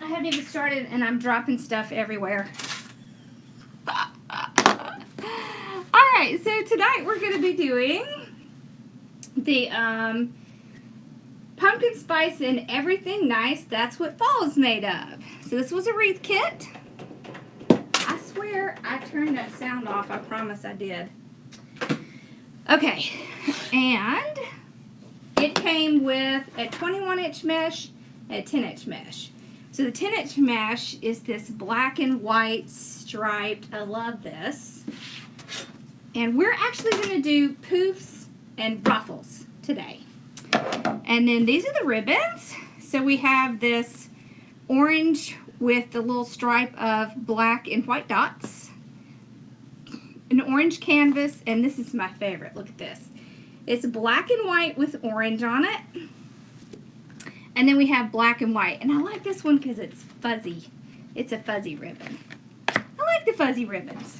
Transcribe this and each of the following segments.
I haven't even started and I'm dropping stuff everywhere. Alright, so tonight we're going to be doing the pumpkin spice and everything nice. That's what fall is made of. So this was a wreath kit. I swear I turned that sound off. I promise I did. Okay, and it came with a 21-inch mesh and a 10-inch mesh. So the 10-inch mesh is this black and white striped. I love this. And we're actually going to do poofs and ruffles today. And then these are the ribbons. So we have this orange with the little stripe of black and white dots. An orange canvas, and this is my favorite. Look at this. It's black and white with orange on it. And then we have black and white. And I like this one because it's fuzzy. It's a fuzzy ribbon. I like the fuzzy ribbons.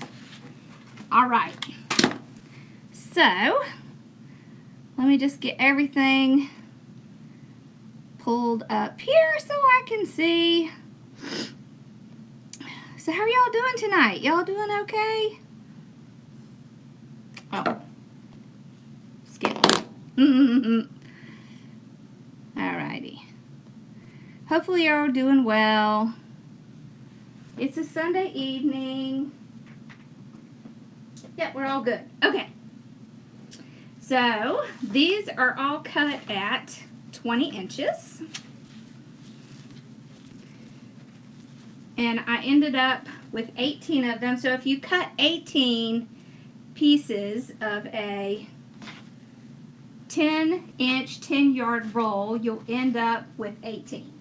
All right. So, let me just get everything pulled up here so I can see. So, how are y'all doing tonight? Y'all doing okay? Oh. Skip. Alrighty. Hopefully you're all doing well. It's a Sunday evening. Yep, we're all good. Okay. So, these are all cut at 20 inches. And I ended up with 18 of them. So if you cut 18 pieces of a 10-inch, 10-yard roll, you'll end up with 18.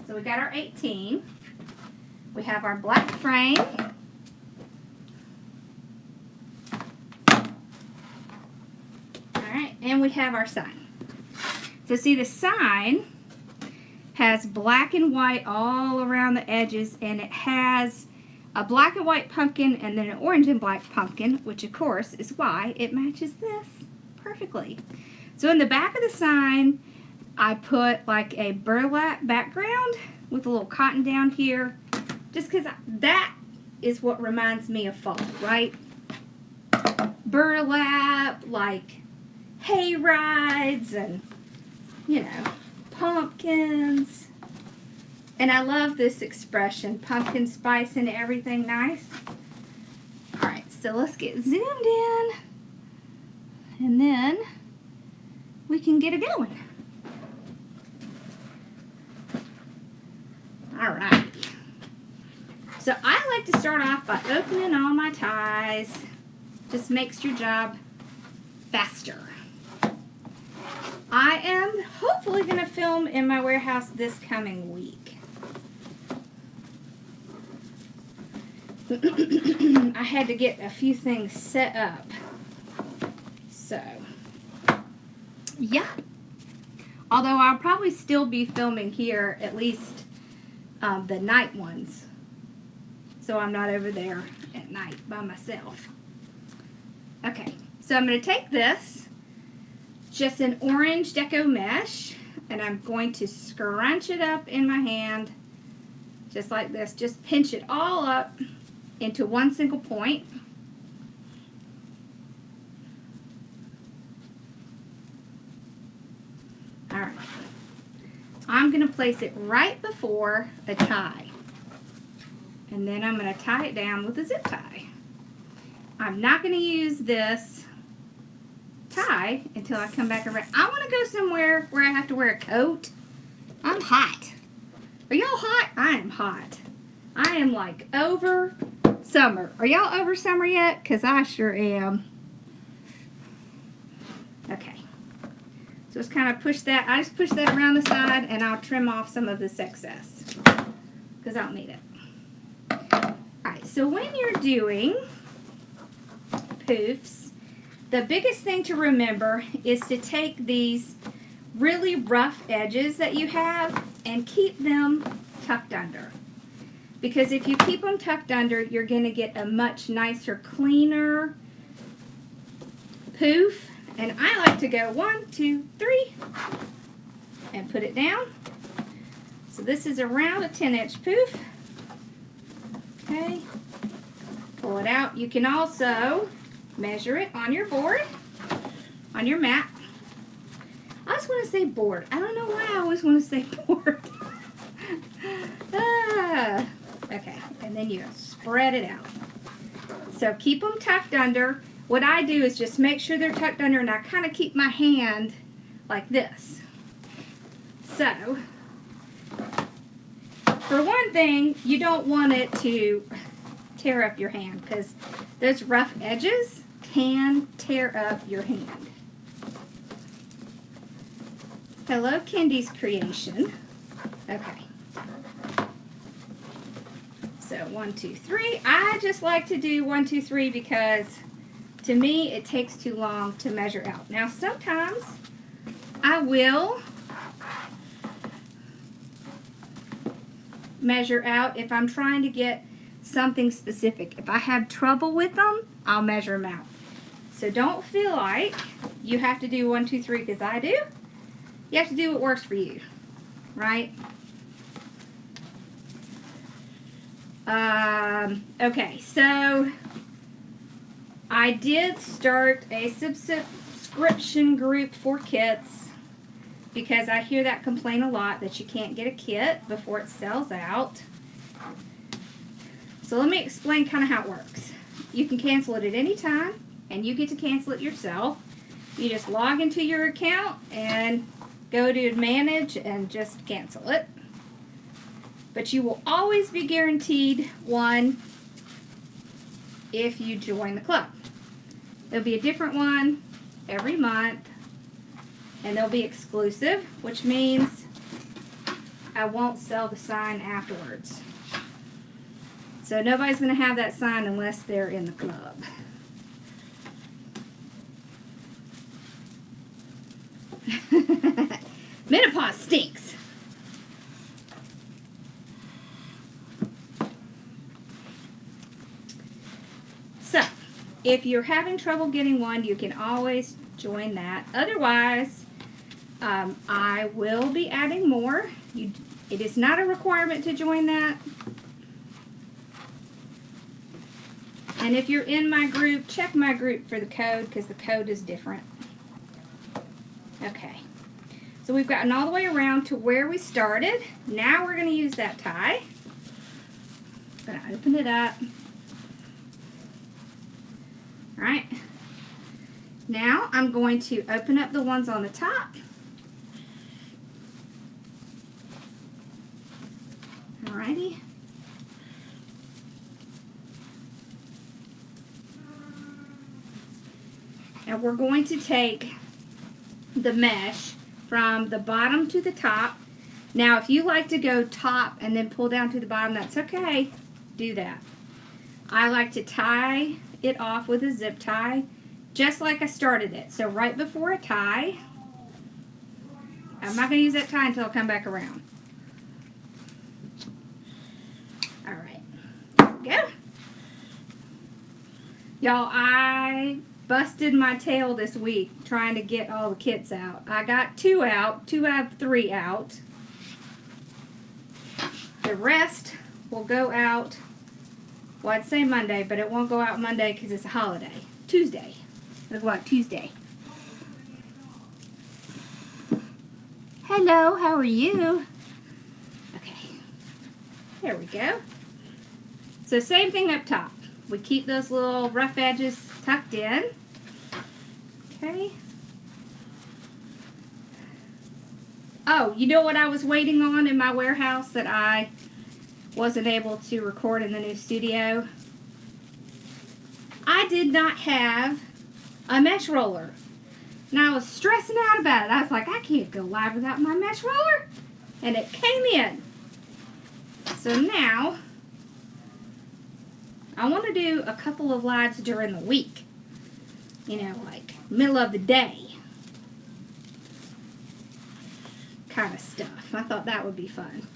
So we got our 18. We have our black frame. Alright, and we have our sign. So see, the sign has black and white all around the edges, and it has a black and white pumpkin and then an orange and black pumpkin, which of course is why it matches this perfectly. So in the back of the sign, I put like a burlap background with a little cotton down here, just because that is what reminds me of fall, right? Burlap, like hay rides and, you know, pumpkins. And I love this expression, pumpkin spice and everything nice. Alright, so let's get zoomed in. And then we can get it going. Alright. So I like to start off by opening all my ties. Just makes your job faster. I am hopefully going to film in my warehouse this coming week. I had to get a few things set up. So, yeah. Although I'll probably still be filming here, at least the night ones. So I'm not over there at night by myself. Okay, so I'm going to take this, just an orange deco mesh, and I'm going to scrunch it up in my hand, just like this. Just pinch it all up into one single point. Alright. I'm going to place it right before a tie. And then I'm going to tie it down with a zip tie. I'm not going to use this tie until I come back around. I want to go somewhere where I have to wear a coat. I'm hot. Are y'all hot? I am hot. I am like over summer. Are y'all over summer yet? Because I sure am. Okay. So just kind of push that. I just push that around the side and I'll trim off some of this excess. Because I don't need it. Alright, so when you're doing poofs, the biggest thing to remember is to take these really rough edges that you have and keep them tucked under. Because if you keep them tucked under, you're going to get a much nicer, cleaner poof. And I like to go 1, 2, 3 and put it down. So this is around a 10-inch poof. Okay. Pull it out. You can also measure it on your board, on your mat. I just want to say board. I don't know why I always want to say board. Okay, and then you spread it out. So keep them tucked under. What I do is just make sure they're tucked under, and I kind of keep my hand like this. So, for one thing, you don't want it to tear up your hand, because those rough edges can tear up your hand. Hello, Kendi's creation. Okay. So 1, 2, 3. I just like to do 1, 2, 3 because to me it takes too long to measure out. Now sometimes I will measure out if I'm trying to get something specific. If I have trouble with them, I'll measure them out. So don't feel like you have to do 1, 2, 3 because I do. You have to do what works for you, right? Okay, so I did start a subscription group for kits because I hear that complaint a lot that you can't get a kit before it sells out. So let me explain kind of how it works. You can cancel it at any time, and you get to cancel it yourself. You just log into your account and go to manage and just cancel it. But you will always be guaranteed one if you join the club. There'll be a different one every month, and they'll be exclusive, which means I won't sell the sign afterwards. So nobody's going to have that sign unless they're in the club. Menopause stinks. So, if you're having trouble getting one, you can always join that. Otherwise, I will be adding more. It is not a requirement to join that. And if you're in my group, check my group for the code because the code is different. Okay. So we've gotten all the way around to where we started. Now we're going to use that tie. I'm going to open it up. Alright. Now I'm going to open up the ones on the top. Alrighty. And we're going to take the mesh from the bottom to the top. Now, if you like to go top and then pull down to the bottom, that's okay. Do that. I like to tie it off with a zip tie, just like I started it. So right before a tie, I'm not going to use that tie until I come back around. All right. There we go. Y'all, I busted my tail this week trying to get all the kits out. I got 2 out, 2 out of 3 out. The rest will go out, well, I'd say Monday, but it won't go out Monday because it's a holiday. Tuesday. It'll go out Tuesday. Hello, how are you? Okay. There we go. So same thing up top. We keep those little rough edges tucked in. Okay. Oh, you know what I was waiting on in my warehouse that I wasn't able to record in the new studio? I did not have a mesh roller. And I was stressing out about it. I was like, I can't go live without my mesh roller. And it came in. So now, I want to do a couple of lives during the week. You know, like middle of the day kind of stuff. I thought that would be fun.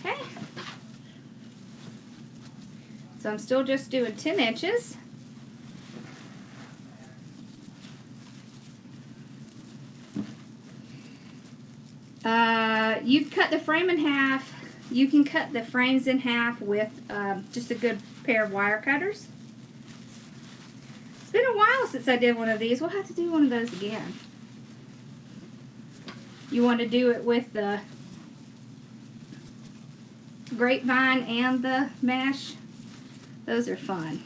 Okay. So I'm still just doing 10 inches. cut the frame in half. You can cut the frames in half with just a good pair of wire cutters. It's been a while since I did one of these. We'll have to do one of those again. You want to do it with the grapevine and the mesh. Those are fun.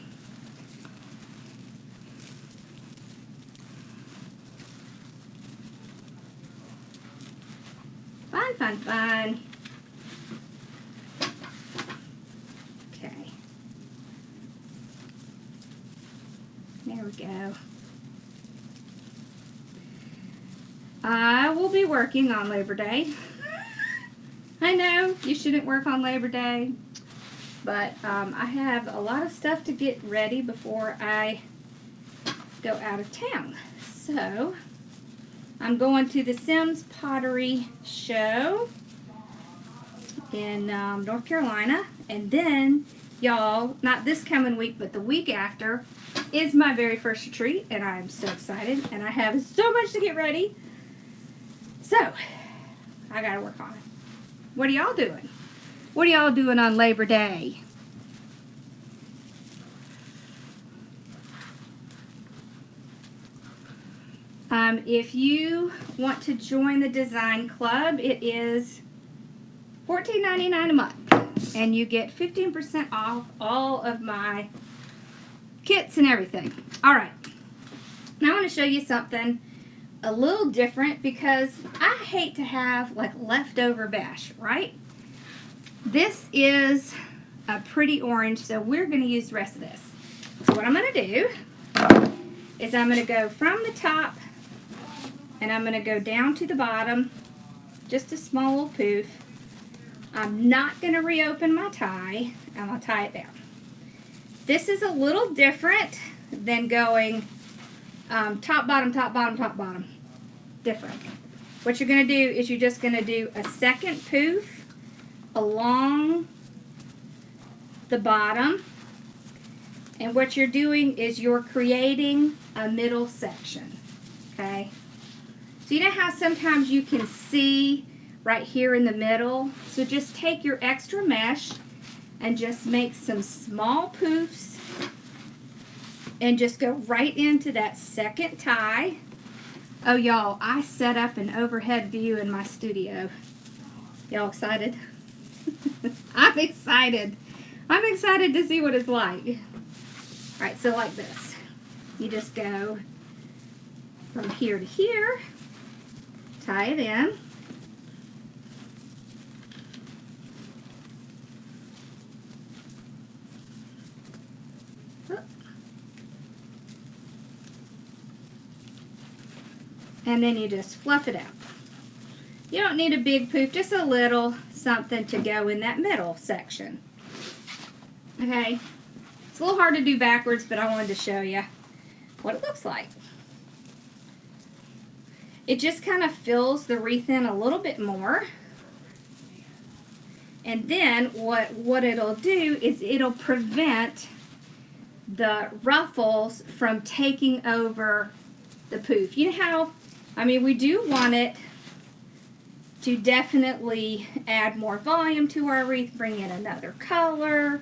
Fun, fun, fun. Okay. There we go. I will be working on Labor Day. I know you shouldn't work on Labor Day, but I have a lot of stuff to get ready before I go out of town. So I'm going to the Sims Pottery Show in North Carolina, and then y'all, not this coming week, but the week after is my very first retreat, and I'm so excited, and I have so much to get ready. So I gotta work on it. What are y'all doing? What are y'all doing on Labor Day? If you want to join the design club, it is $14.99 a month, and you get 15% off all of my kits and everything. All right, now I want to show you something a little different because I hate to have like leftover mesh, right? This is a pretty orange, so we're going to use the rest of this. So what I'm going to do is I'm going to go from the top and I'm going to go down to the bottom, just a small little poof. I'm not going to reopen my tie, and I'll tie it down. This is a little different than going top, bottom, top, bottom, top, bottom. Different. What you're going to do is you're just going to do a second poof along the bottom, and what you're doing is you're creating a middle section, okay? So you know how sometimes you can see right here in the middle? So just take your extra mesh and just make some small poofs and just go right into that second tie. Oh, y'all, I set up an overhead view in my studio. Y'all excited? I'm excited. I'm excited to see what it's like. All right, so like this. You just go from here to here, tie it in. And then you just fluff it out. You don't need a big poof, just a little something to go in that middle section. Okay, it's a little hard to do backwards, but I wanted to show you what it looks like. It just kind of fills the wreath in a little bit more. And then what it'll do is it'll prevent the ruffles from taking over the poof. You know how, I mean, we do want it to definitely add more volume to our wreath, bring in another color,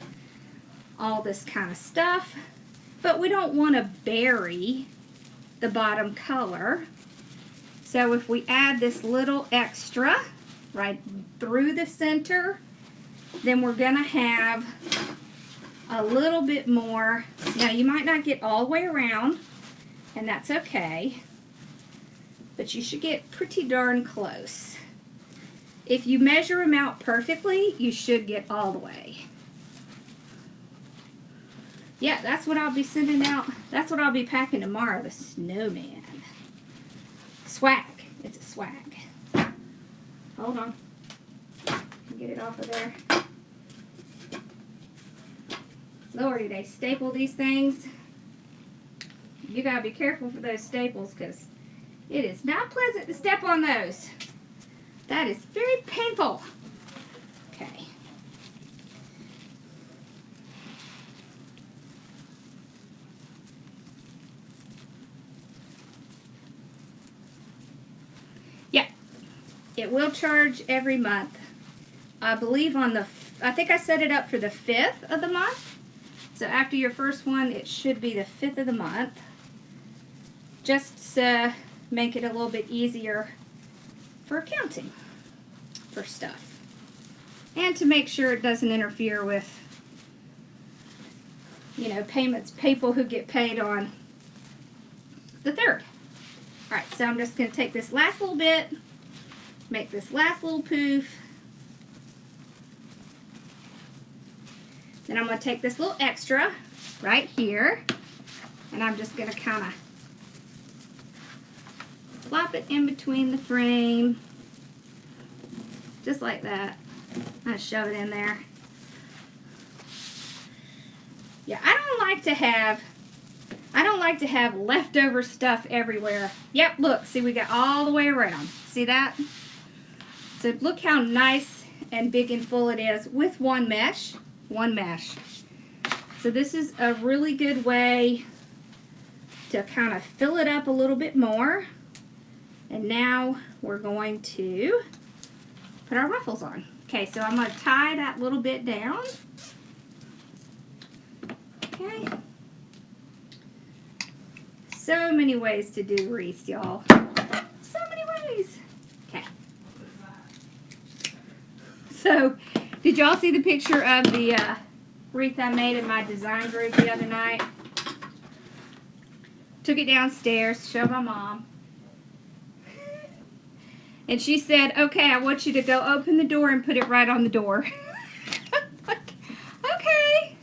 all this kind of stuff, but we don't want to bury the bottom color. So if we add this little extra right through the center, then we're going to have a little bit more. Now you might not get all the way around, and that's okay, but you should get pretty darn close. If you measure them out perfectly, you should get all the way. Yeah, that's what I'll be sending out. That's what I'll be packing tomorrow, the snowman. Swag. It's a swag. Hold on. Get it off of there. Lordy, they staple these things. You gotta be careful for those staples because it is not pleasant to step on those. That is very painful. Okay. Yeah. it will charge every month. I believe I think I set it up for the 5th of the month. So after your first one, it should be the 5th of the month. Just to make it a little bit easier for accounting for stuff. And to make sure it doesn't interfere with, you know, payments, people who get paid on the 3rd. Alright, so I'm just going to take this last little bit, make this last little poof. Then I'm going to take this little extra right here, and I'm just going to kind of flop it in between the frame, just like that. I'm going to shove it in there. Yeah, I don't like to have leftover stuff everywhere. Yep, look, see, we got all the way around. See that? So look how nice and big and full it is with one mesh. So this is a really good way to kind of fill it up a little bit more. And now we're going to put our ruffles on. Okay, so I'm going to tie that little bit down. Okay. So many ways to do wreaths, y'all. So many ways. Okay. So, did y'all see the picture of the wreath I made in my design group the other night? Took it downstairs, showed my mom. And she said, okay, I want you to go open the door and put it right on the door. Like, okay.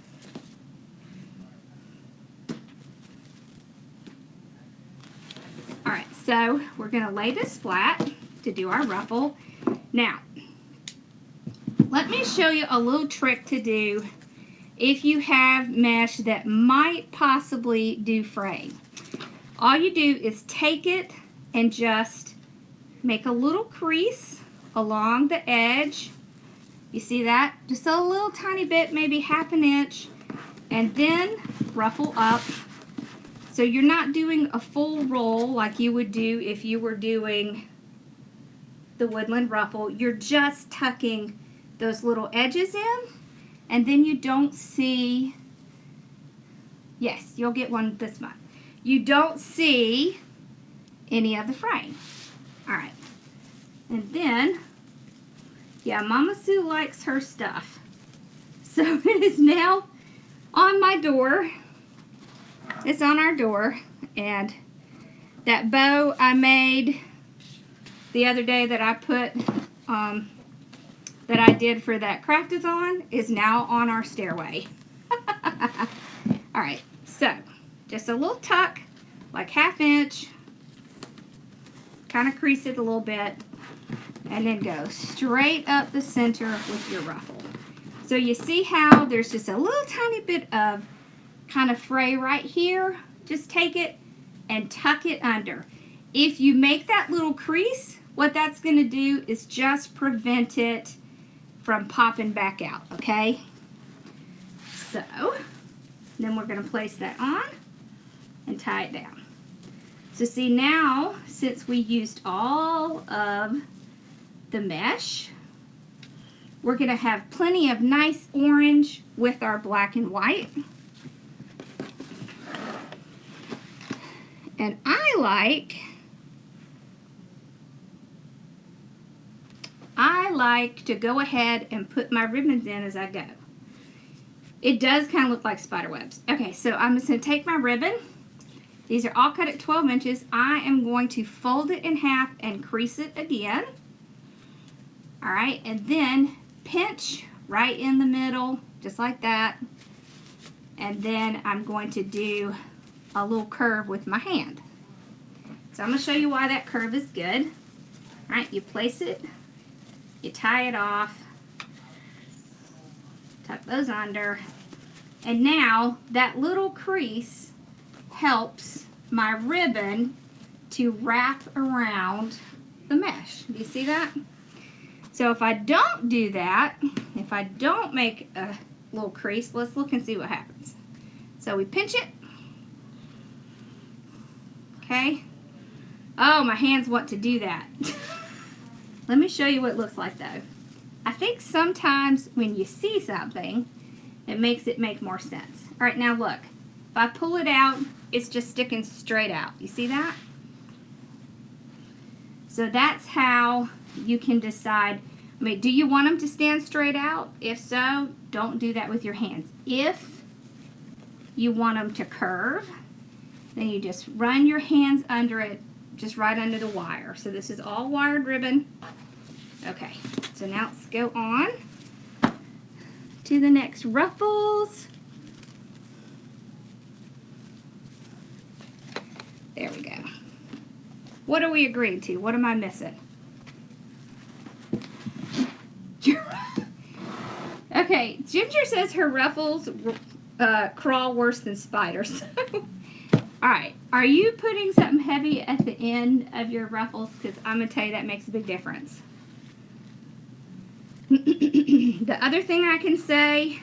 Alright, so we're going to lay this flat to do our ruffle. Now, let me show you a little trick to do if you have mesh that might possibly do fraying. All you do is take it and just make a little crease along the edge. You see that? Just a little tiny bit, maybe ½ inch, and then ruffle up. So you're not doing a full roll like you would do if you were doing the woodland ruffle. You're just tucking those little edges in, and then you don't see, yes, you'll get one this month. You don't see any of the fraying. Alright, and then, yeah, Mama Sue likes her stuff. So it is now on my door. It's on our door, and that bow I made the other day that I put, that I did for that craft-a-thon is now on our stairway. Alright, so just a little tuck, like ½ inch. Kind of crease it a little bit, and then go straight up the center with your ruffle. So you see how there's just a little tiny bit of kind of fray right here. Just take it and tuck it under. If you make that little crease, what that's going to do is just prevent it from popping back out, okay? So, then we're going to place that on and tie it down. So see now, since we used all of the mesh, we're going to have plenty of nice orange with our black and white. And I like to go ahead and put my ribbons in as I go. It does kind of look like spider webs. Okay, so I'm just going to take my ribbon. These are all cut at 12 inches. I am going to fold it in half and crease it again. Alright, and then pinch right in the middle, just like that. And then I'm going to do a little curve with my hand. So I'm going to show you why that curve is good. Alright, you place it, you tie it off, tuck those under, and now that little crease helps my ribbon to wrap around the mesh. Do you see that? So if I don't do that, if I don't make a little crease, let's look and see what happens. So we pinch it. Okay. Oh, my hands want to do that. Let me show you what it looks like though. I think sometimes when you see something, it makes it make more sense. All right, now look. If I pull it out, it's just sticking straight out. You see that? So that's how you can decide, I mean, do you want them to stand straight out? If so, don't do that with your hands. If you want them to curve, then you just run your hands under it, just right under the wire. So this is all wired ribbon. Okay, so now let's go on to the next ruffles. There we go. What are we agreeing to? What am I missing? Okay, Ginger says her ruffles crawl worse than spiders. Alright, are you putting something heavy at the end of your ruffles? Because I'm going to tell you that makes a big difference. The other thing I can say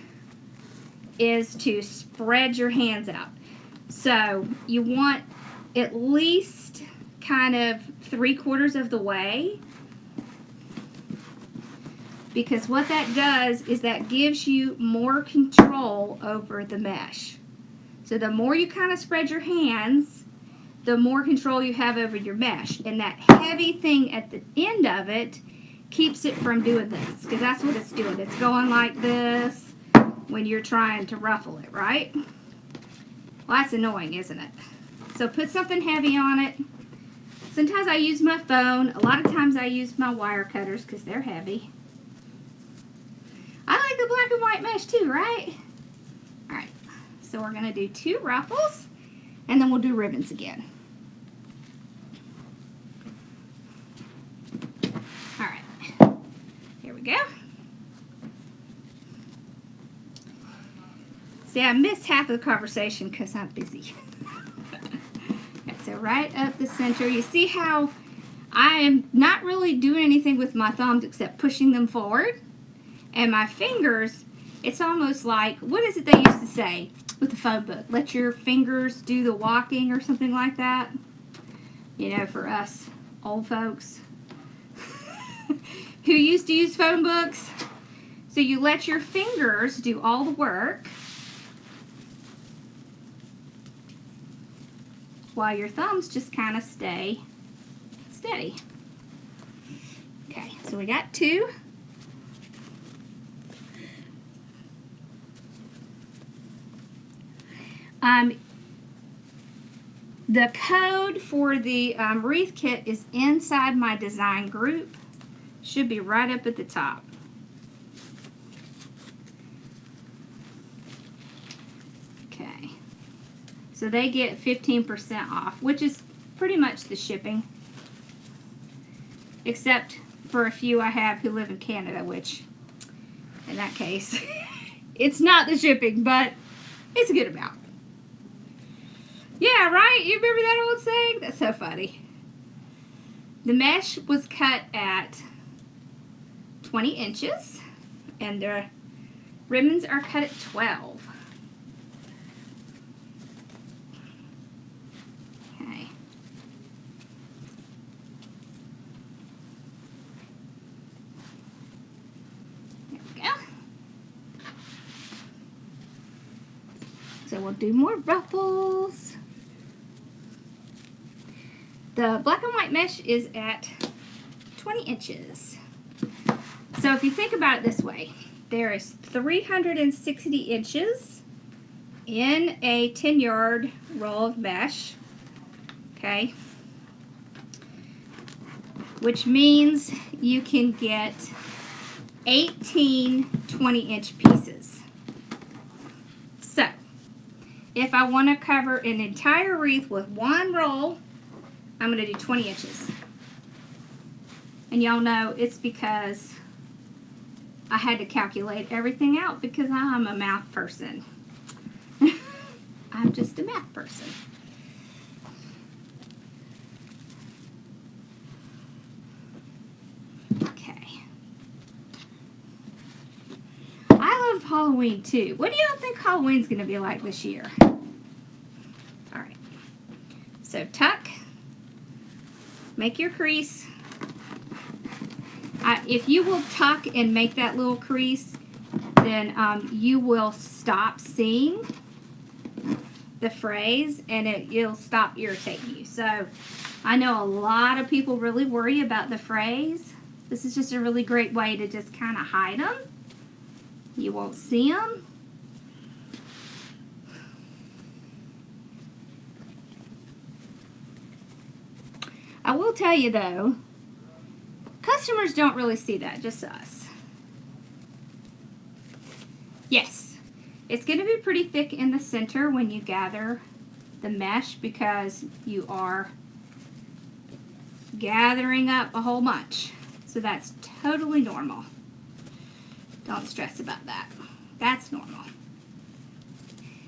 is to spread your hands out. So you want at least kind of 3/4 of the way, because what that does is that gives you more control over the mesh. So the more you kind of spread your hands, the more control you have over your mesh, and that heavy thing at the end of it keeps it from doing this, because that's what it's doing. It's going like this when you're trying to ruffle it, right? Well, that's annoying, isn't it? So put something heavy on it. Sometimes I use my phone. A lot of times I use my wire cutters because they're heavy. I like the black and white mesh too, right? Alright, so we're going to do 2 ruffles, and then we'll do ribbons again. Alright, here we go. See, I missed half of the conversation because I'm busy. So right up the center, you see how I am not really doing anything with my thumbs except pushing them forward. And my fingers, it's almost like, what is it they used to say with the phone book? Let your fingers do the walking or something like that. You know, for us old folks who used to use phone books. So you let your fingers do all the work while your thumbs just kind of stay steady. Okay, so we got 2. The code for the wreath kit is inside my design group. Should be right up at the top. Okay. So they get 15% off, which is pretty much the shipping. Except for a few I have who live in Canada, which, in that case, it's not the shipping, but it's a good amount. Yeah, right? You remember that old saying? That's so funny. The mesh was cut at 20 inches, and the ribbons are cut at 12. Okay. There we go. So we'll do more ruffles. The black and white mesh is at 20 inches. So if you think about it this way, there is 360 inches in a 10-yard roll of mesh, okay? Which means you can get 18 20-inch pieces. So, if I want to cover an entire wreath with one roll, I'm going to do 20 inches. And y'all know it's because I had to calculate everything out because I'm a math person. I'm just a math person. Okay. I love Halloween too. What do y'all think Halloween's going to be like this year? Alright. So tuck. Make your crease. if you will tuck and make that little crease, then you will stop seeing the frays, and it'll stop irritating you. So I know a lot of people really worry about the frays. This is just a really great way to just kind of hide them. You won't see them. I will tell you though, customers don't really see that, just us. Yes, it's going to be pretty thick in the center when you gather the mesh because you are gathering up a whole bunch. So that's totally normal. Don't stress about that. That's normal.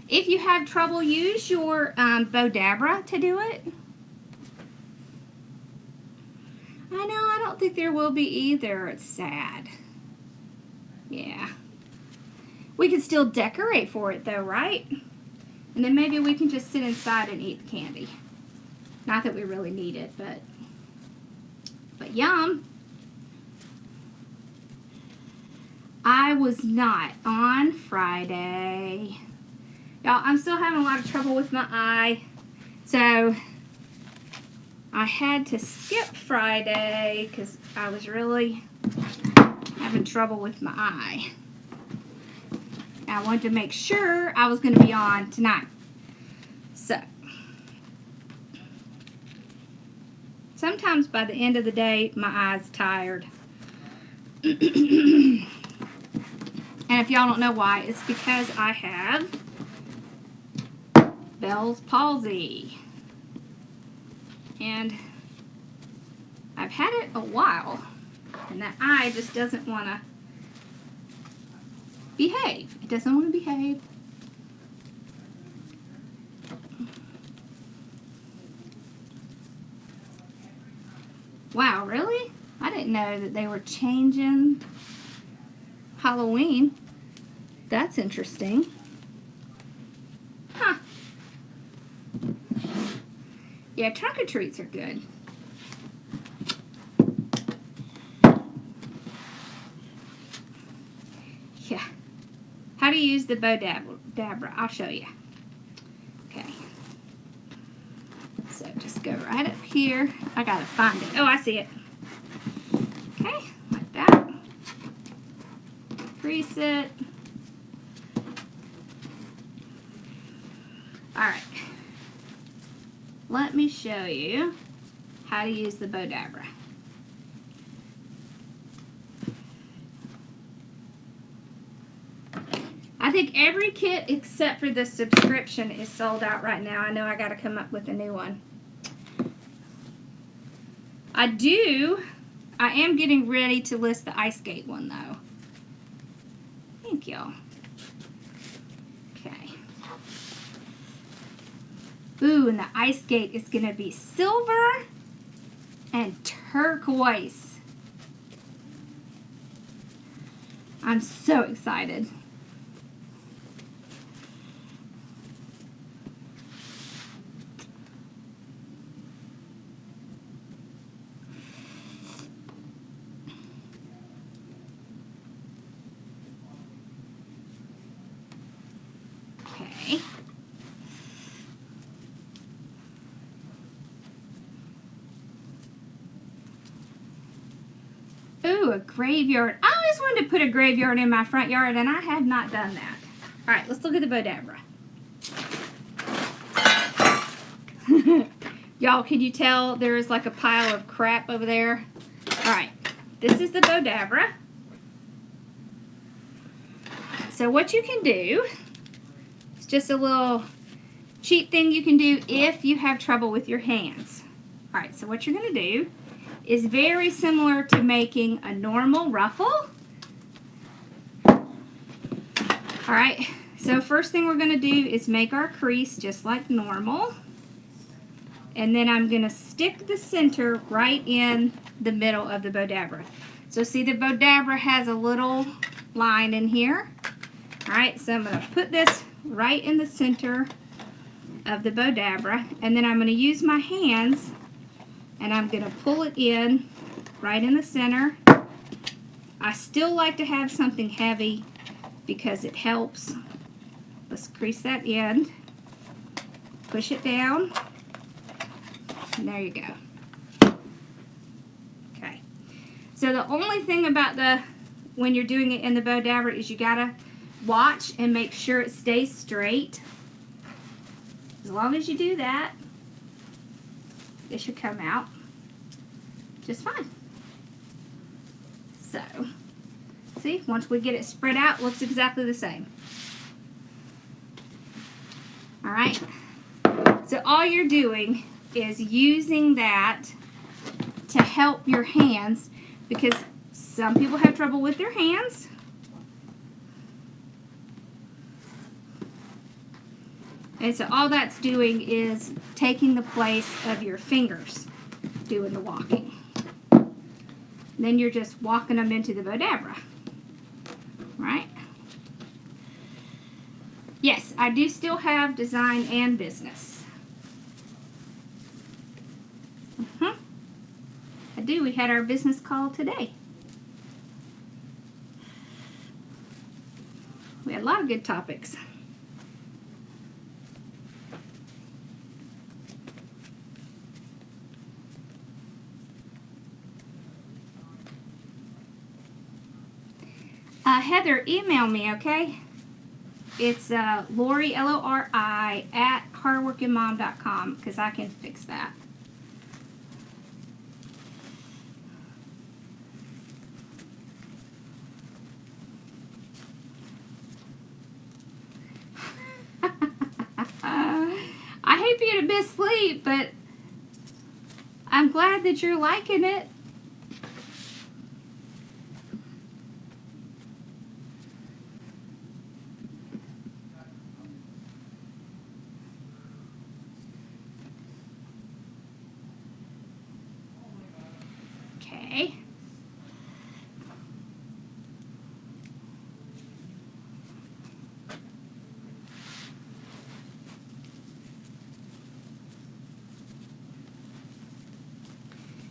If you have trouble, use your Bodabra to do it. I know, I don't think there will be either. It's sad. Yeah. We can still decorate for it though, right? And then maybe we can just sit inside and eat the candy. Not that we really need it, but yum. I was not on Friday. Y'all, I'm still having a lot of trouble with my eye. So I had to skip Friday because I was really having trouble with my eye. I wanted to make sure I was going to be on tonight. So sometimes by the end of the day, my eye's tired. And if y'all don't know why, it's because I have Bell's palsy. And I've had it a while. And that eye just doesn't want to behave. It doesn't want to behave. Wow, really? I didn't know that they were changing Halloween. That's interesting. Huh. Yeah, trunk or treats are good. Yeah. How to use the Bodabra. I'll show you. Okay. So just go right up here. I gotta find it. Oh, I see it. Okay, like that. Crease it. Alright. Let me show you how to use the Bodabra. I think every kit except for the subscription is sold out right now. I know I got to come up with a new one. I am getting ready to list the ice skate one though. Thank y'all. Okay. Ooh, and the ice skate is going to be silver and turquoise. I'm so excited. Okay. Ooh, a graveyard. I always wanted to put a graveyard in my front yard, and I have not done that. All right, let's look at the Bodabra. Y'all, can you tell there's like a pile of crap over there? All right, this is the Bodabra. So what you can do, it's just a little cheap thing you can do if you have trouble with your hands. All right, so what you're going to do is very similar to making a normal ruffle. All right, so first thing we're going to do is make our crease just like normal. And then I'm going to stick the center right in the middle of the Bodabra. So see, the Bodabra has a little line in here. All right, so I'm going to put this right in the center of the Bodabra, and then I'm going to use my hands and I'm going to pull it in right in the center, I still like to have something heavy because it helps. Let's crease that end. Push it down. And there you go. Okay. So the only thing about when you're doing it in the bow dabber is you gotta watch and make sure it stays straight. As long as you do that, it should come out just fine. So, see, once we get it spread out, it looks exactly the same. Alright, so all you're doing is using that to help your hands, because some people have trouble with their hands. And so all that's doing is taking the place of your fingers doing the walking. Then you're just walking them into the bow dabber, right? Yes, I do still have design and business. I do. We had our business call today. We had a lot of good topics. Heather, email me, okay? It's Lori, Lori, at hardworkingmom.com, because I can fix that. I hate for you to miss sleep, but I'm glad that you're liking it. Okay.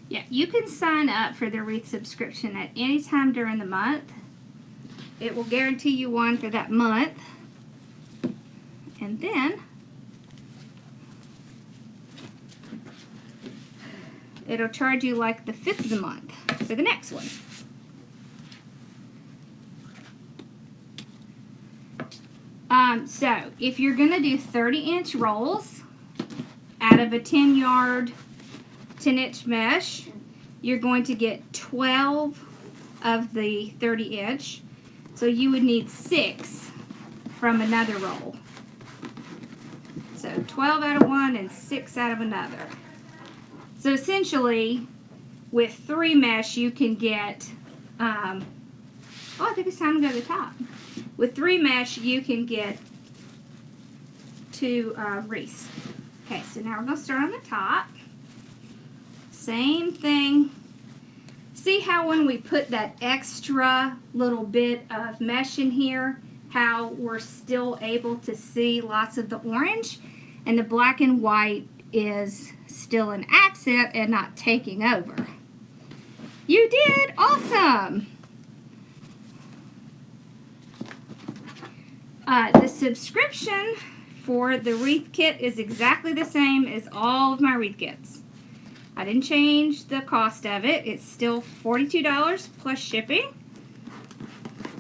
Yeah, you can sign up for the wreath subscription at any time during the month. It will guarantee you one for that month. And then it'll charge you like the 5th of the month for the next one. So if you're going to do 30-inch rolls out of a 10-yard 10-inch mesh, you're going to get 12 of the 30-inch. So you would need 6 from another roll. So 12 out of one and 6 out of another. So essentially, with 3 mesh, you can get, I think it's time to go to the top. With 3 mesh, you can get 2 wreaths. Okay, so now we're going to start on the top. Same thing. See how when we put that extra little bit of mesh in here, how we're still able to see lots of the orange, and the black and white is still an accent and not taking over. You did! Awesome! The subscription for the wreath kit is exactly the same as all of my wreath kits. I didn't change the cost of it. It's still $42 plus shipping.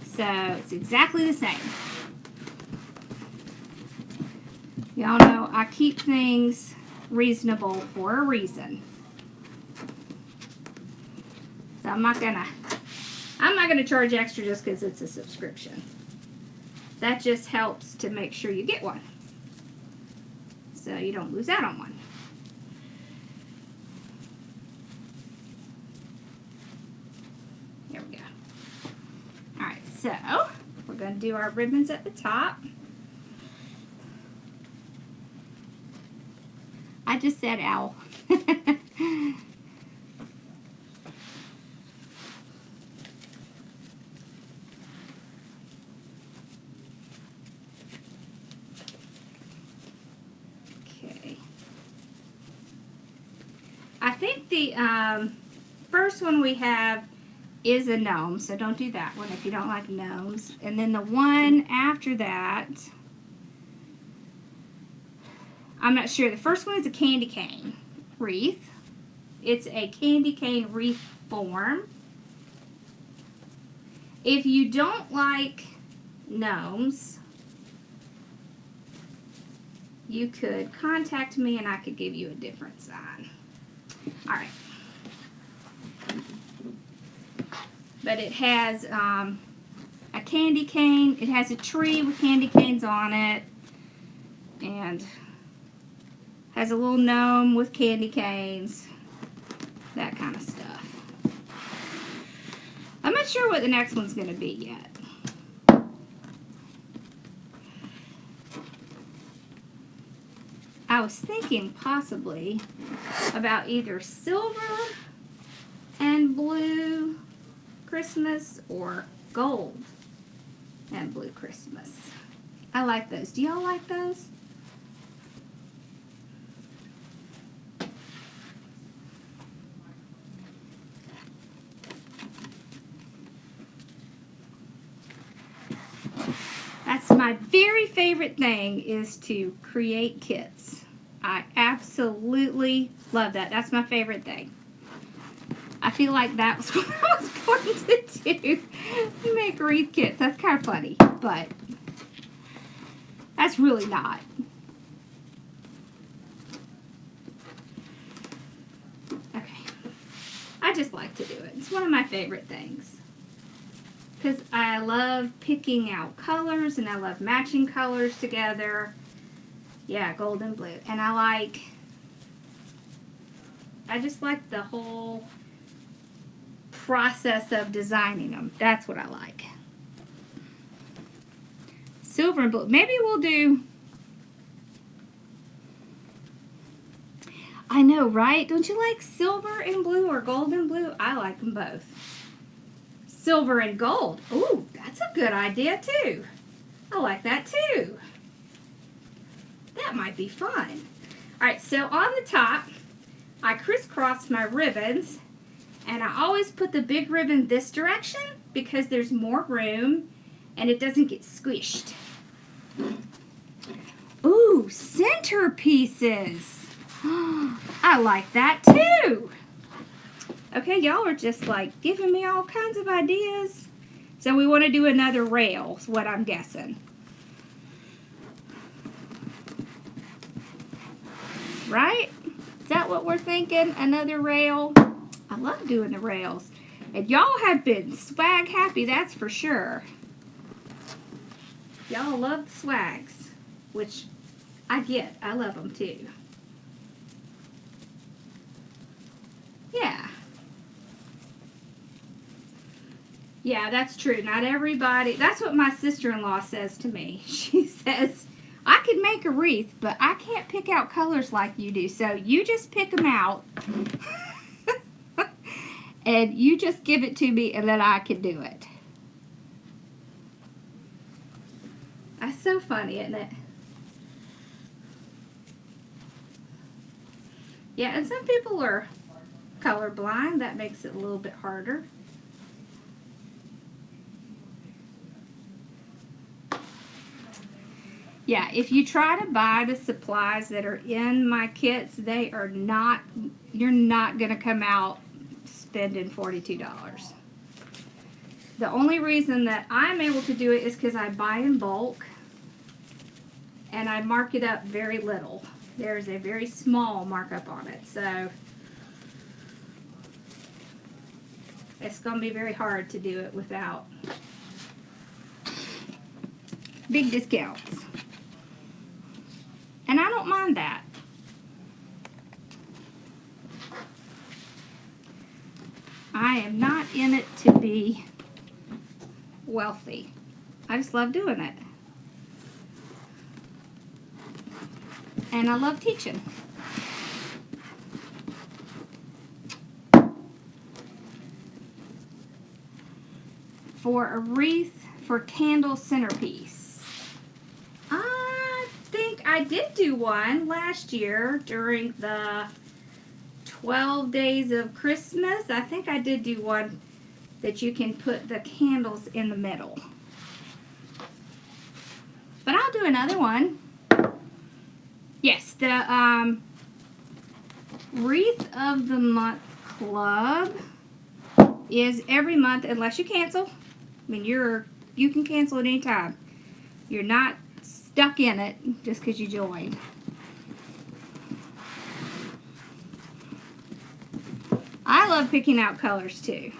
So it's exactly the same. Y'all know I keep things reasonable for a reason. So I'm not gonna charge extra just because it's a subscription. That just helps to make sure you get one, so you don't lose out on one. There we go. All right, so we're going to do our ribbons at the top. I just said owl. Okay. I think the first one we have is a gnome, so don't do that one if you don't like gnomes. And then the one after that, I'm not sure. The first one is a candy cane wreath. It's a candy cane wreath form. If you don't like gnomes, you could contact me and I could give you a different sign. Alright. But it has a candy cane. It has a tree with candy canes on it. And has a little gnome with candy canes. That kind of stuff. I'm not sure what the next one's going to be yet. I was thinking possibly about either silver and blue Christmas or gold and blue Christmas. I like those. Do y'all like those? That's my very favorite thing, is to create kits. I absolutely love that. That's my favorite thing. I feel like that was what I was going to do. Make wreath kits. That's kind of funny, but that's really not. Okay. I just like to do it. It's one of my favorite things. Because I love picking out colors and I love matching colors together. Yeah, gold and blue. And I just like the whole process of designing them. That's what I like. Silver and blue. Maybe we'll do... I know, right? Don't you like silver and blue or gold and blue? I like them both. Silver and gold. Ooh, that's a good idea too. I like that too. That might be fun. Alright, so on the top, I crisscrossed my ribbons, and I always put the big ribbon this direction because there's more room and it doesn't get squished. Ooh, centerpieces. I like that too. Okay, y'all are just like giving me all kinds of ideas. So we want to do another rail, is what I'm guessing. Right? Is that what we're thinking? Another rail? I love doing the rails. And y'all have been swag happy, that's for sure. Y'all love the swags, which I get. I love them too. Yeah. Yeah, that's true. Not everybody. That's what my sister-in-law says to me. She says, I could make a wreath, but I can't pick out colors like you do. So you just pick them out. And you just give it to me and then I can do it. That's so funny, isn't it? Yeah, and some people are colorblind. That makes it a little bit harder. Yeah, if you try to buy the supplies that are in my kits, they are not, you're not going to come out spending $42. The only reason that I'm able to do it is because I buy in bulk and I mark it up very little. There's a very small markup on it, so it's going to be very hard to do it without big discounts. And I don't mind that. I am not in it to be wealthy. I just love doing it. And I love teaching. For a wreath for candle centerpiece. I did do one last year during the 12 days of Christmas. I think I did do one that you can put the candles in the middle. But I'll do another one. Yes, the Wreath of the Month Club is every month unless you cancel. I mean, you can cancel at any time. You're not stuck in it just because you joined. I love picking out colors too.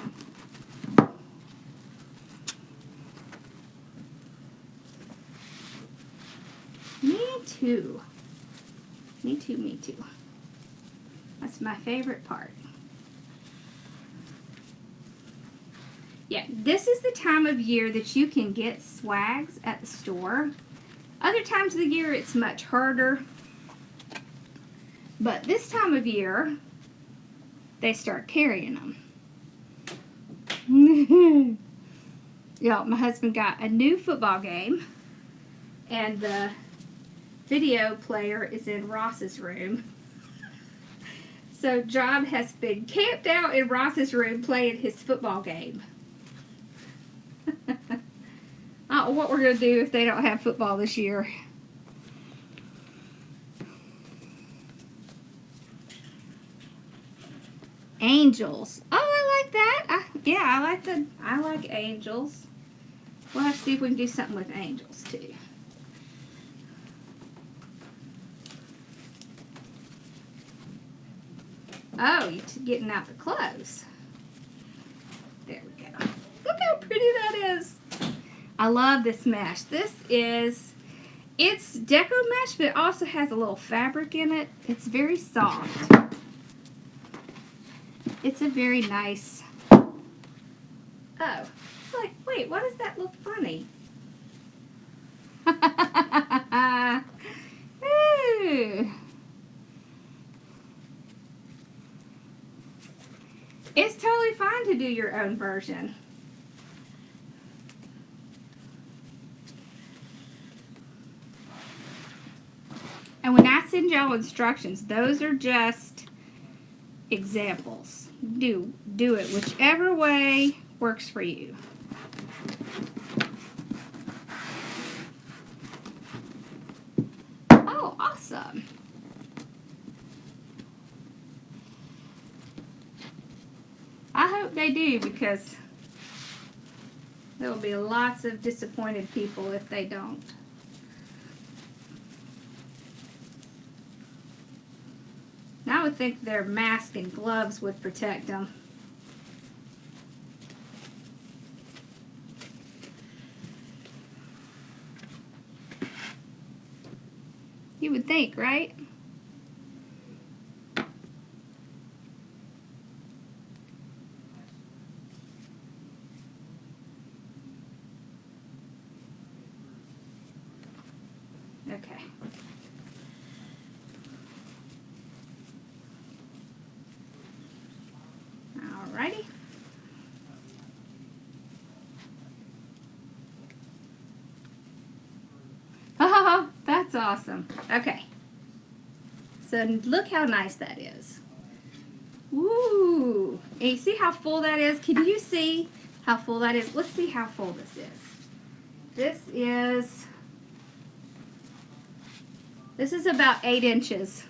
Me too. Me too, me too. That's my favorite part. Yeah, this is the time of year that you can get swags at the store. Other times of the year it's much harder. But this time of year, they start carrying them. Y'all, my husband got a new football game. And the video player is in Ross's room. So John has been camped out in Ross's room playing his football game. I don't know what we're going to do if they don't have football this year. Angels. Oh, I like that. Yeah, I like angels. We'll have to see if we can do something with angels too. Oh, you're getting out the clothes. There we go. Look how pretty that is. I love this mesh. It's deco mesh, but it also has a little fabric in it. It's very soft. It's a very nice. Oh, it's like, wait, why does that look funny? Ooh. It's totally fine to do your own version. And when I send y'all instructions, those are just examples. Do it whichever way works for you. Oh, awesome. I hope they do, because there will be lots of disappointed people if they don't. I would think their mask and gloves would protect them. You would think, right? Okay. Alrighty. Oh, that's awesome. Okay. So look how nice that is. Woo! And you see how full that is? Can you see how full that is? Let's see how full this is. This is about 8 inches.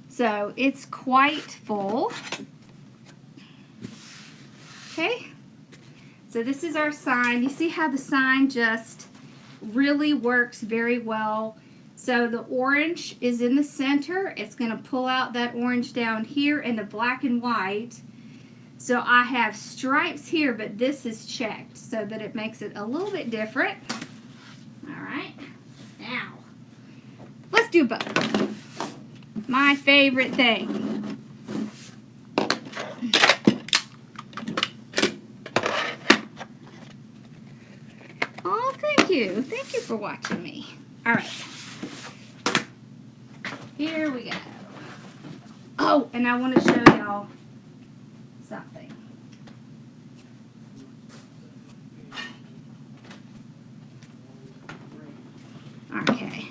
So it's quite full. Okay. So this is our sign. You see how the sign just really works very well. So the orange is in the center. It's going to pull out that orange down here in the black and white. So I have stripes here, but this is checked so that it makes it a little bit different. All right. Now, let's do both. My favorite thing. Oh, thank you. Thank you for watching me. All right. Here we go. Oh, and I want to show y'all something. Okay.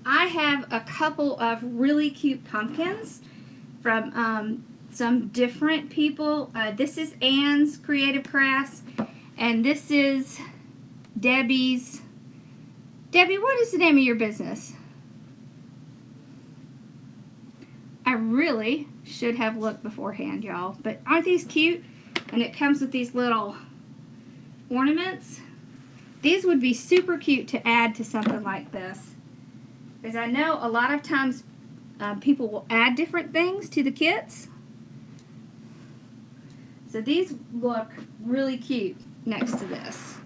I have a couple of really cute pumpkins from some different people. This is Anne's Creative Crafts, and this is Debbie's. Debbie, what is the name of your business? I really should have looked beforehand, y'all, but aren't these cute? And it comes with these little ornaments. These would be super cute to add to something like this, because I know a lot of times people will add different things to the kits. So these look really cute next to this.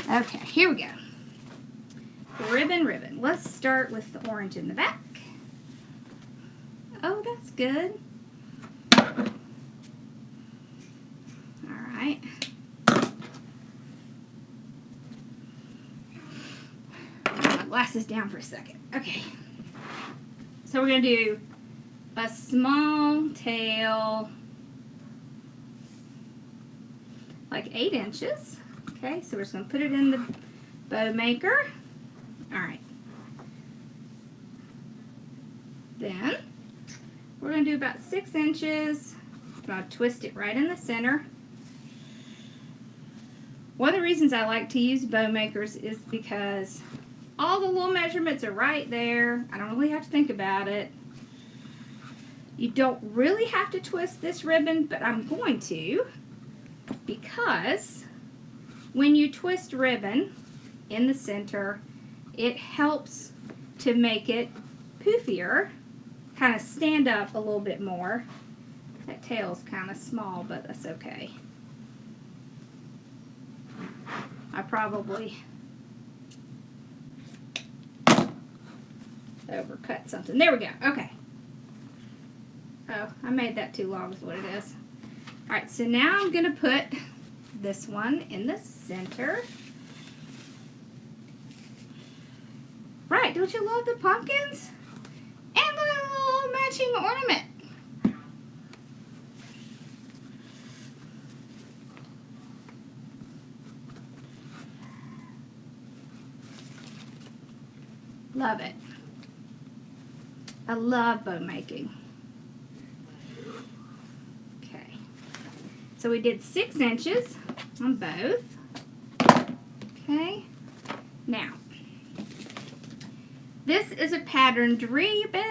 Okay, here we go. Ribbon. Let's start with the orange in the back. Oh, that's good. Alright. Put my glasses down for a second. Okay. So we're going to do a small tail, like 8 inches. Okay, so we're just going to put it in the bow maker. Alright. Then we're going to do about 6 inches. I'm going to twist it right in the center. One of the reasons I like to use bow makers is because all the little measurements are right there. I don't really have to think about it. You don't really have to twist this ribbon, but I'm going to, because when you twist ribbon in the center, it helps to make it poofier, kind of stand up a little bit more. That tail's kind of small, but that's okay. I probably overcut something. There we go. Okay. Oh, I made that too long is what it is. Alright, so now I'm going to put this one in the center. Right, don't you love the pumpkins? And look at the little matching ornament. Love it. I love bow making. Okay. So we did 6 inches on both. Okay. Now, this is a patterned ribbon.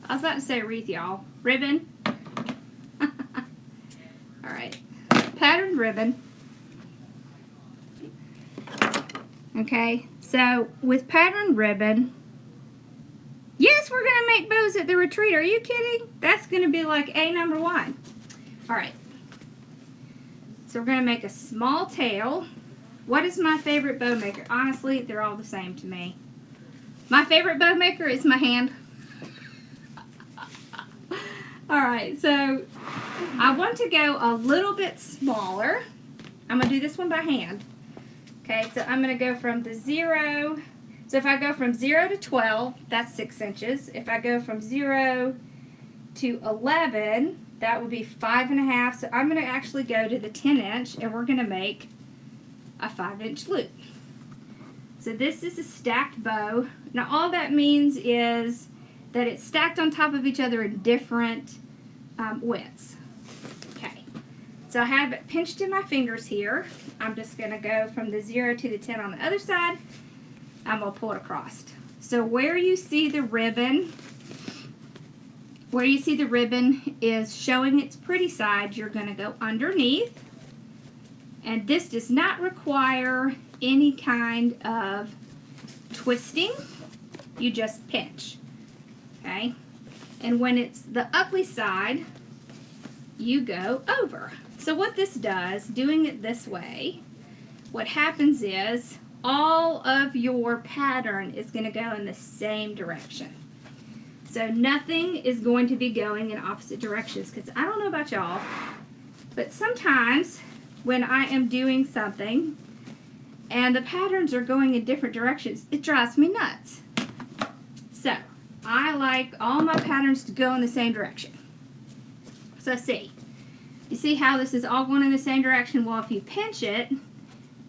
I was about to say wreath, y'all. Ribbon. Alright. Patterned ribbon. Okay. So, with patterned ribbon, yes, we're going to make bows at the retreat. Are you kidding? That's going to be like #1. Alright. So, we're going to make a small tail. What is my favorite bow maker? Honestly, they're all the same to me. My favorite bow maker is my hand. Alright, so I want to go a little bit smaller. I'm going to do this one by hand. Okay, so I'm going to go from the 0. So if I go from 0 to 12, that's 6 inches. If I go from 0 to 11, that would be 5.5. So I'm going to actually go to the 10-inch, and we're going to make a 5-inch loop. So this is a stacked bow. Now all that means is that it's stacked on top of each other in different widths. Okay, so I have it pinched in my fingers here. I'm just going to go from the 0 to the 10 on the other side. I'm going to pull it across. So where you see the ribbon, is showing its pretty side, you're going to go underneath. And this does not require any kind of twisting. You just pinch. Okay? And when it's the ugly side, you go over. So what this does, doing it this way, what happens is all of your pattern is going to go in the same direction. So nothing is going to be going in opposite directions, because I don't know about y'all, but sometimes when I am doing something and the patterns are going in different directions, it drives me nuts. So I like all my patterns to go in the same direction. So see. You see how this is all going in the same direction? Well, if you pinch it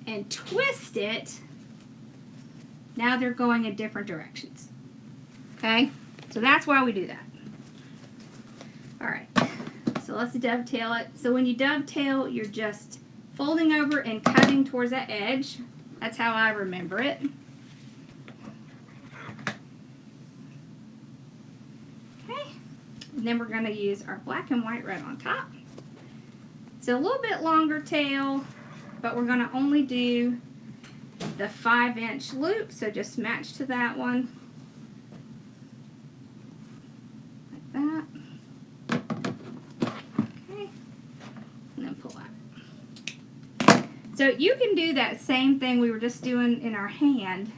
and twist it, now they're going in different directions. Okay? So that's why we do that. Alright. So let's dovetail it. So when you dovetail, you're just folding over and cutting towards that edge. That's how I remember it. Okay. And then we're going to use our black and white red on top. So a little bit longer tail, but we're going to only do the 5-inch loop. So just match to that one. Like that. Okay. And then pull out. So you can do that same thing we were just doing in our hand,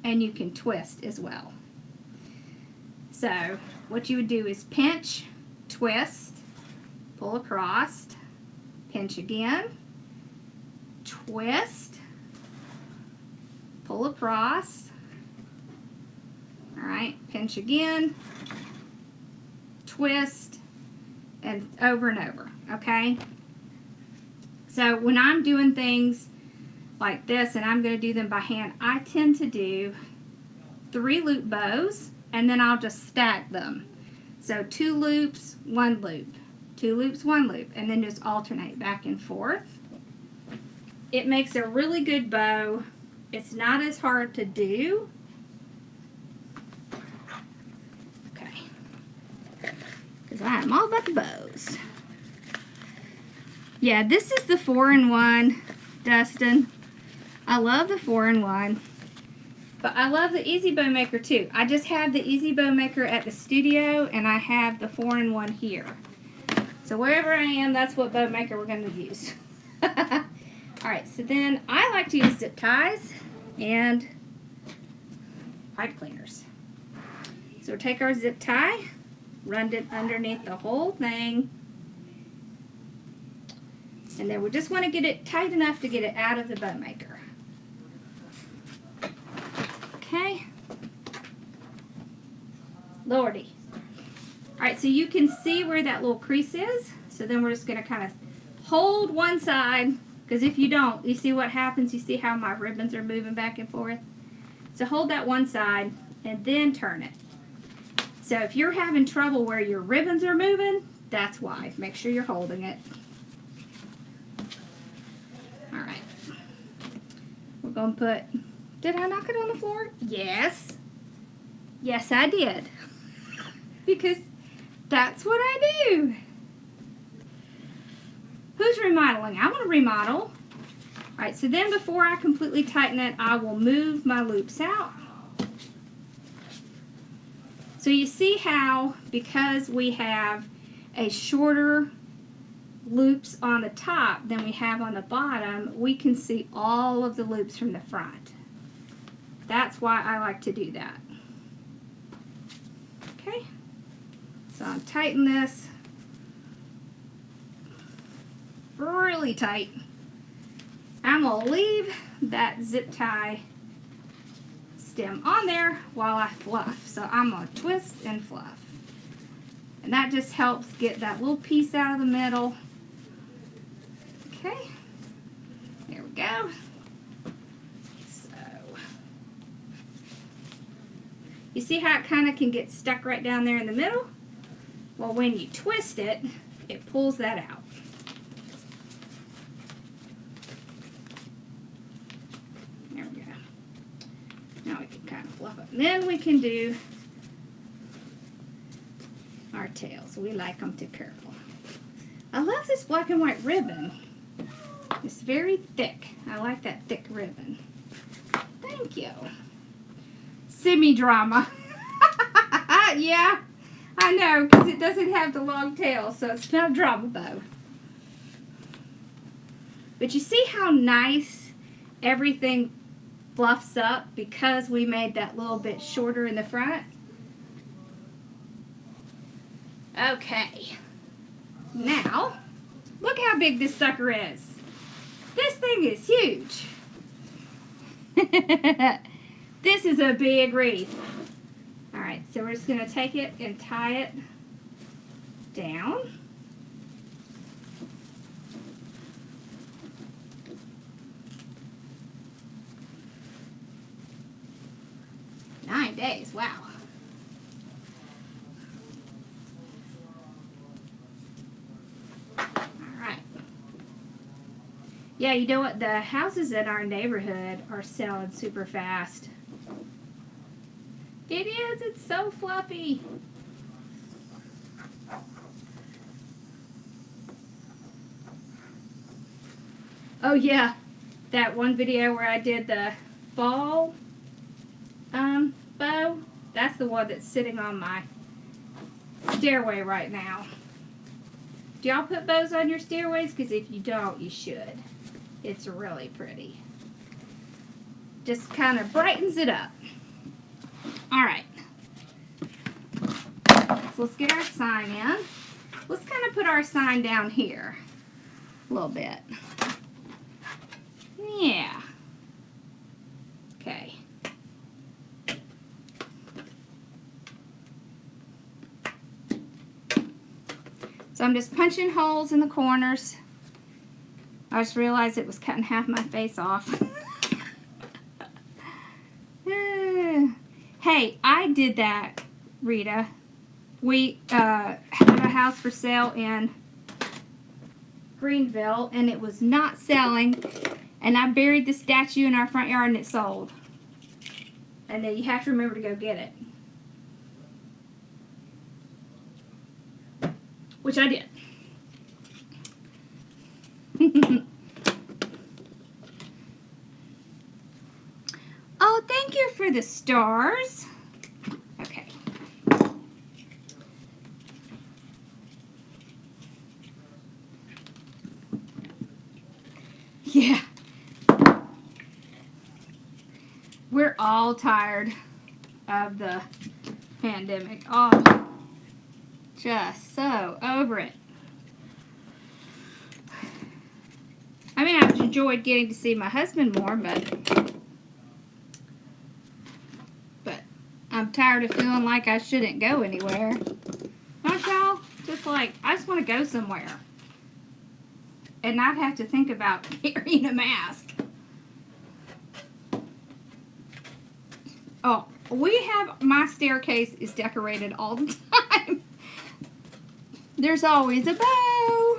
and you can twist as well. So what you would do is pinch, twist, pull across, pinch again, twist, pull across, all right, pinch again, twist, and over, okay? So when I'm doing things like this, and I'm going to do them by hand, I tend to do 3 loop bows, and then I'll just stack them. So 2 loops, 1 loop, 2 loops, 1 loop, and then just alternate back and forth. It makes a really good bow. It's not as hard to do. Okay. Because I'm all about the bows. Yeah, this is the 4-in-1, Dustin. I love the 4-in-1. But I love the Easy Bow Maker too. I just have the Easy Bow Maker at the studio, and I have the 4-in-1 here. So wherever I am, that's what bow maker we're going to use. Alright, so then I like to use zip ties and pipe cleaners. So we'll take our zip tie, run it underneath the whole thing, and then we just want to get it tight enough to get it out of the bow maker. Okay. Lordy. Alright, so you can see where that little crease is. So then we're just going to kind of hold one side, because if you don't, you see what happens? You see how my ribbons are moving back and forth? So hold that one side and then turn it. So if you're having trouble where your ribbons are moving, that's why. Make sure you're holding it. Alright. We're going to put... Did I knock it on the floor? Yes. Yes, I did. Because that's what I do. Who's remodeling? I want to remodel. Alright, so then before I completely tighten it, I will move my loops out. So you see how, because we have a shorter loops on the top than we have on the bottom, we can see all of the loops from the front. That's why I like to do that. Okay, so I'm tighten this really tight. I'm going to leave that zip tie stem on there while I fluff. So I'm going to twist and fluff. And that just helps get that little piece out of the middle. Okay, there we go. You see how it kind of can get stuck right down there in the middle? Well, when you twist it, it pulls that out. There we go. Now we can kind of fluff it. And then we can do our tails. We like them to curl. I love this black and white ribbon. It's very thick. I like that thick ribbon. Thank you. Semi-drama. Yeah, I know, because it doesn't have the long tail, so it's not a drama bow. But you see how nice everything fluffs up because we made that little bit shorter in the front? Okay. Now, look how big this sucker is. This thing is huge. This is a big wreath. Alright, so we're just going to take it and tie it down. Nine days, wow. Yeah, you know what? The houses in our neighborhood are selling super fast. It is. It's so fluffy. Oh yeah, that one video where I did the fall bow, that's the one that's sitting on my stairway right now. Do y'all put bows on your stairways? Because if you don't, you should. It's really pretty. Just kind of brightens it up. Alright. So let's get our sign in. Let's kind of put our sign down here a little bit. Yeah. Okay. So I'm just punching holes in the corners. I just realized it was cutting half my face off. Hey, I did that, Rita. We had a house for sale in Greenville, and it was not selling. And I buried the statue in our front yard, and it sold. And then you have to remember to go get it. Which I did. Oh, thank you for the stars. Okay. Yeah. We're all tired of the pandemic. Oh. Just so over it. I mean, I've enjoyed getting to see my husband more, but I'm tired of feeling like I shouldn't go anywhere. Don't y'all? Just like, I just want to go somewhere and not have to think about carrying a mask. Oh, my staircase is decorated all the time. There's always a bow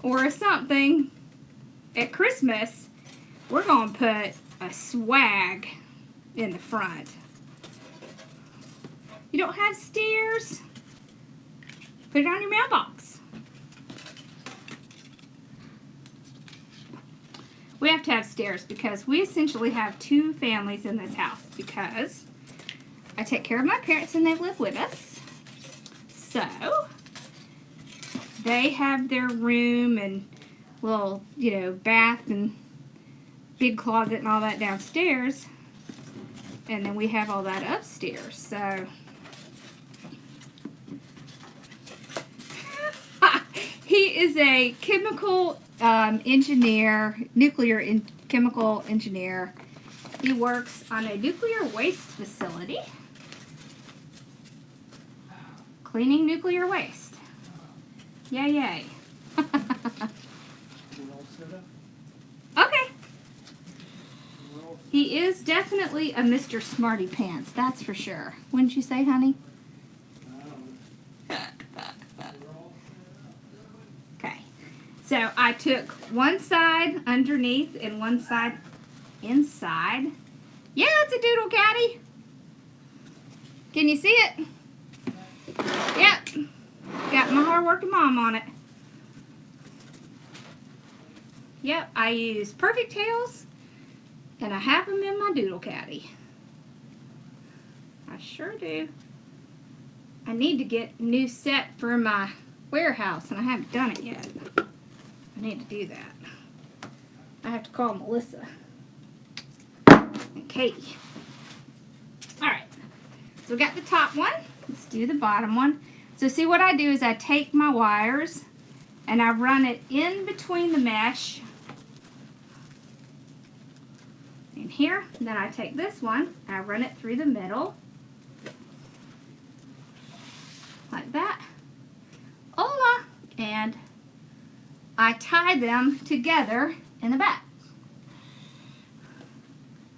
or a something. At Christmas, we're going to put a swag in the front. You don't have stairs? Put it on your mailbox. We have to have stairs because we essentially have two families in this house because I take care of my parents and they live with us. So they have their room and little, bath and big closet and all that downstairs. And then we have all that upstairs. So he is a chemical engineer, chemical engineer. He works on a nuclear waste facility, cleaning nuclear waste. Yay, yay. Okay. He is definitely a Mr. Smarty Pants, that's for sure. Wouldn't you say, honey? Okay. So I took one side underneath and one side inside. Yeah, it's a doodle caddy. Can you see it? Yep. Got my hard-working mom on it. Yep, I use Perfect Tails, and I have them in my doodle caddy. I sure do. I need to get a new set for my warehouse, and I haven't done it yet. I need to do that. I have to call Melissa and Katie. Alright, so we got the top one. Let's do the bottom one. So see what I do is I take my wires and I run it in between the mesh in here. And then I take this one and I run it through the middle like that. Hola! And I tie them together in the back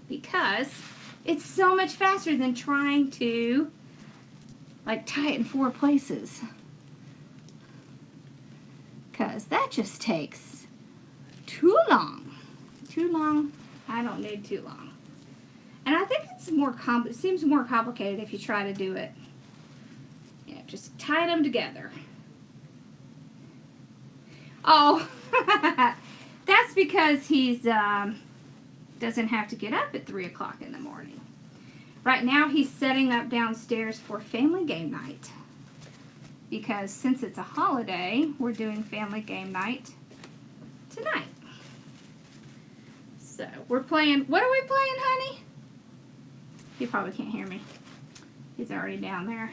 because it's so much faster than trying to tie it in 4 places, because that just takes too long. Too long? I don't need too long. And I think it's more it seems more complicated if you try to do it. Yeah, just tie them together. Oh, that's because he's doesn't have to get up at 3 o'clock in the morning. Right now he's setting up downstairs for family game night. Because since it's a holiday, we're doing family game night tonight. So we're playing, what are we playing, honey? You probably can't hear me. He's already down there.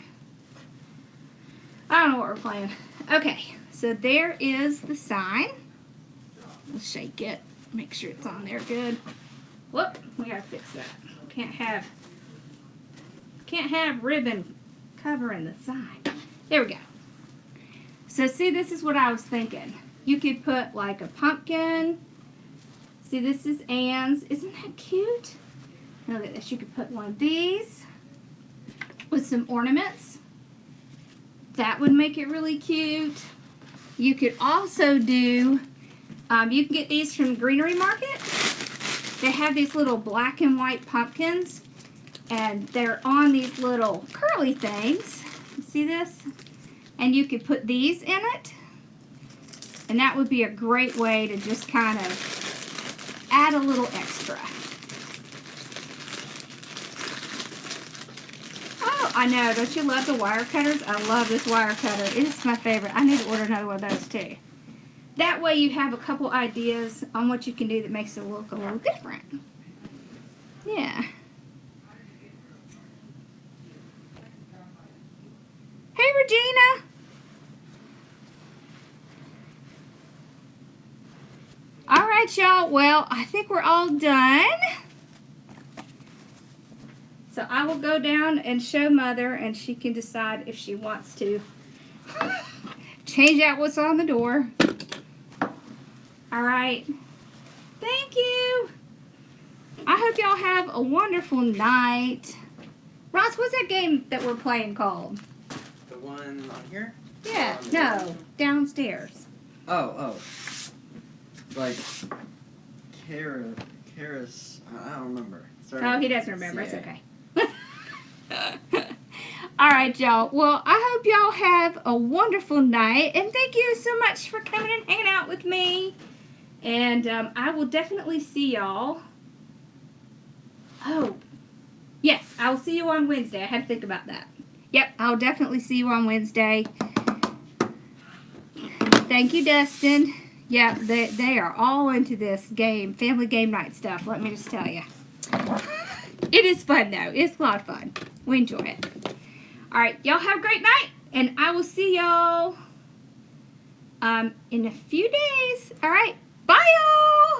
I don't know what we're playing. Okay, so there is the sign. Let's shake it. Make sure it's on there good. Whoop, we gotta fix that. Can't have ribbon covering the sign. There we go. So see, this is what I was thinking. You could put like a pumpkin. See, this is Anne's. Isn't that cute? Look at this. You could put one of these with some ornaments. That would make it really cute. You could also do, you can get these from Greenery Market. They have these little black and white pumpkins, and they're on these little curly things. See this? And you could put these in it, and that would be a great way to just kind of add a little extra. Oh, I know. Don't you love the wire cutters? I love this wire cutter. It is my favorite. I need to order another one of those too. That way you have a couple ideas on what you can do that makes it look a little different. Yeah. Hey, Regina. All right, y'all. Well, I think we're all done. So I will go down and show Mother, and she can decide if she wants to change out what's on the door. All right. Thank you. I hope y'all have a wonderful night. Ross, what's that game that we're playing called? The one on here? Yeah, no, downstairs. Oh. Like, Karis, I don't remember. Sorry. Oh, he doesn't remember. It's okay. All right, y'all. Well, I hope y'all have a wonderful night. And thank you so much for coming and hanging out with me. And I will definitely see y'all. Oh, yes. I will see you on Wednesday. I had to think about that. Yep, I'll definitely see you on Wednesday. Thank you, Dustin. Yeah, they are all into this game, family game night stuff, let me just tell you. It is fun, though. It's a lot of fun. We enjoy it. All right, y'all have a great night, and I will see y'all in a few days. All right, bye, y'all.